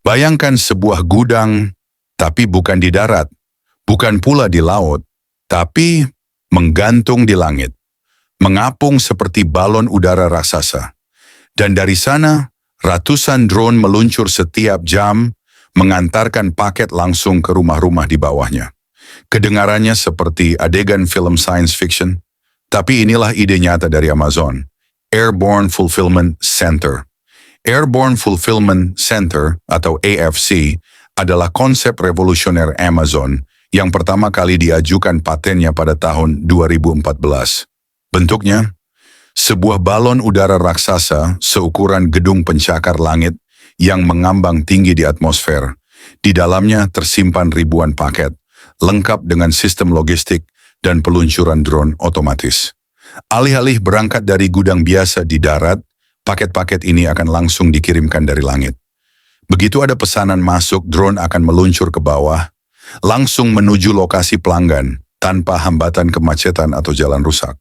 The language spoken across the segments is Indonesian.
Bayangkan sebuah gudang, tapi bukan di darat, bukan pula di laut, tapi menggantung di langit, mengapung seperti balon udara raksasa. Dan dari sana, ratusan drone meluncur setiap jam, mengantarkan paket langsung ke rumah-rumah di bawahnya. Kedengarannya seperti adegan film science fiction, tapi inilah ide nyata dari Amazon, Airborne Fulfillment Center. Airborne Fulfillment Center atau AFC adalah konsep revolusioner Amazon yang pertama kali diajukan patennya pada tahun 2014. Bentuknya, sebuah balon udara raksasa seukuran gedung pencakar langit yang mengambang tinggi di atmosfer. Di dalamnya tersimpan ribuan paket, lengkap dengan sistem logistik dan peluncuran drone otomatis. Alih-alih berangkat dari gudang biasa di darat, paket-paket ini akan langsung dikirimkan dari langit. Begitu ada pesanan masuk, drone akan meluncur ke bawah, langsung menuju lokasi pelanggan tanpa hambatan kemacetan atau jalan rusak.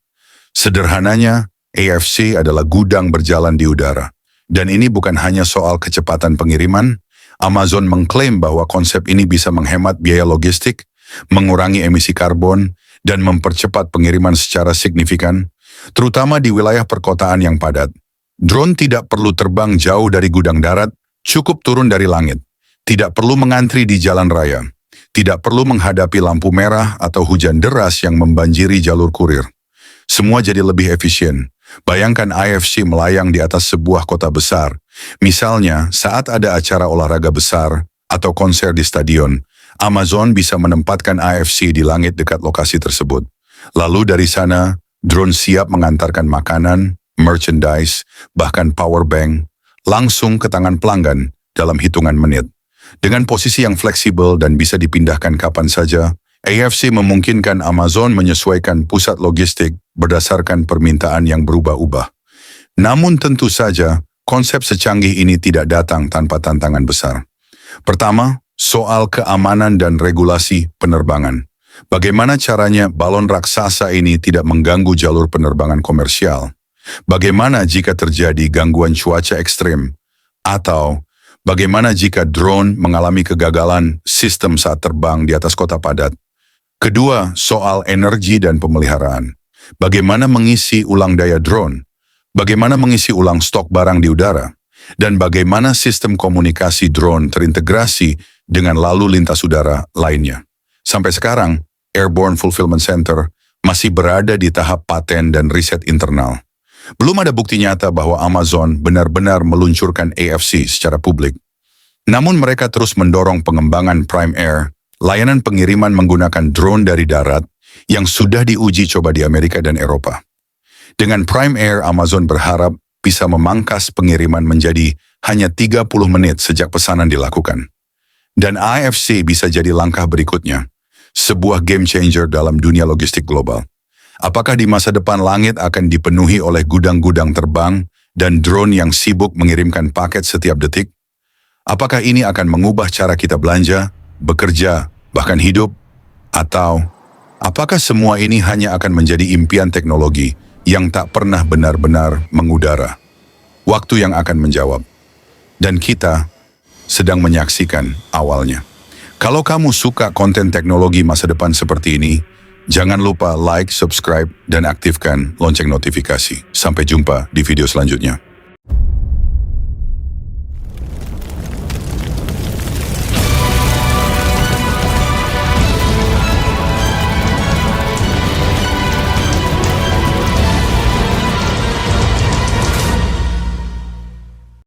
Sederhananya, AFC adalah gudang berjalan di udara. Dan ini bukan hanya soal kecepatan pengiriman, Amazon mengklaim bahwa konsep ini bisa menghemat biaya logistik, mengurangi emisi karbon, dan mempercepat pengiriman secara signifikan, terutama di wilayah perkotaan yang padat. Drone tidak perlu terbang jauh dari gudang darat, cukup turun dari langit. Tidak perlu mengantri di jalan raya. Tidak perlu menghadapi lampu merah atau hujan deras yang membanjiri jalur kurir. Semua jadi lebih efisien. Bayangkan AFC melayang di atas sebuah kota besar. Misalnya, saat ada acara olahraga besar atau konser di stadion, Amazon bisa menempatkan AFC di langit dekat lokasi tersebut. Lalu dari sana, drone siap mengantarkan makanan, merchandise, bahkan power bank, langsung ke tangan pelanggan dalam hitungan menit. Dengan posisi yang fleksibel dan bisa dipindahkan kapan saja, AFC memungkinkan Amazon menyesuaikan pusat logistik berdasarkan permintaan yang berubah-ubah. Namun tentu saja, konsep secanggih ini tidak datang tanpa tantangan besar. Pertama, soal keamanan dan regulasi penerbangan. Bagaimana caranya balon raksasa ini tidak mengganggu jalur penerbangan komersial? Bagaimana jika terjadi gangguan cuaca ekstrim? Atau bagaimana jika drone mengalami kegagalan sistem saat terbang di atas kota padat? Kedua, soal energi dan pemeliharaan. Bagaimana mengisi ulang daya drone? Bagaimana mengisi ulang stok barang di udara? Dan bagaimana sistem komunikasi drone terintegrasi dengan lalu lintas udara lainnya? Sampai sekarang, Airborne Fulfillment Center masih berada di tahap paten dan riset internal. Belum ada bukti nyata bahwa Amazon benar-benar meluncurkan AFC secara publik. Namun mereka terus mendorong pengembangan Prime Air, layanan pengiriman menggunakan drone dari darat yang sudah diuji coba di Amerika dan Eropa. Dengan Prime Air, Amazon berharap bisa memangkas pengiriman menjadi hanya 30 menit sejak pesanan dilakukan. Dan AFC bisa jadi langkah berikutnya, sebuah game changer dalam dunia logistik global. Apakah di masa depan langit akan dipenuhi oleh gudang-gudang terbang dan drone yang sibuk mengirimkan paket setiap detik? Apakah ini akan mengubah cara kita belanja, bekerja, bahkan hidup? Atau apakah semua ini hanya akan menjadi impian teknologi yang tak pernah benar-benar mengudara? Waktu yang akan menjawab. Dan kita sedang menyaksikan awalnya. Kalau kamu suka konten teknologi masa depan seperti ini, jangan lupa like, subscribe, dan aktifkan lonceng notifikasi. Sampai jumpa di video selanjutnya.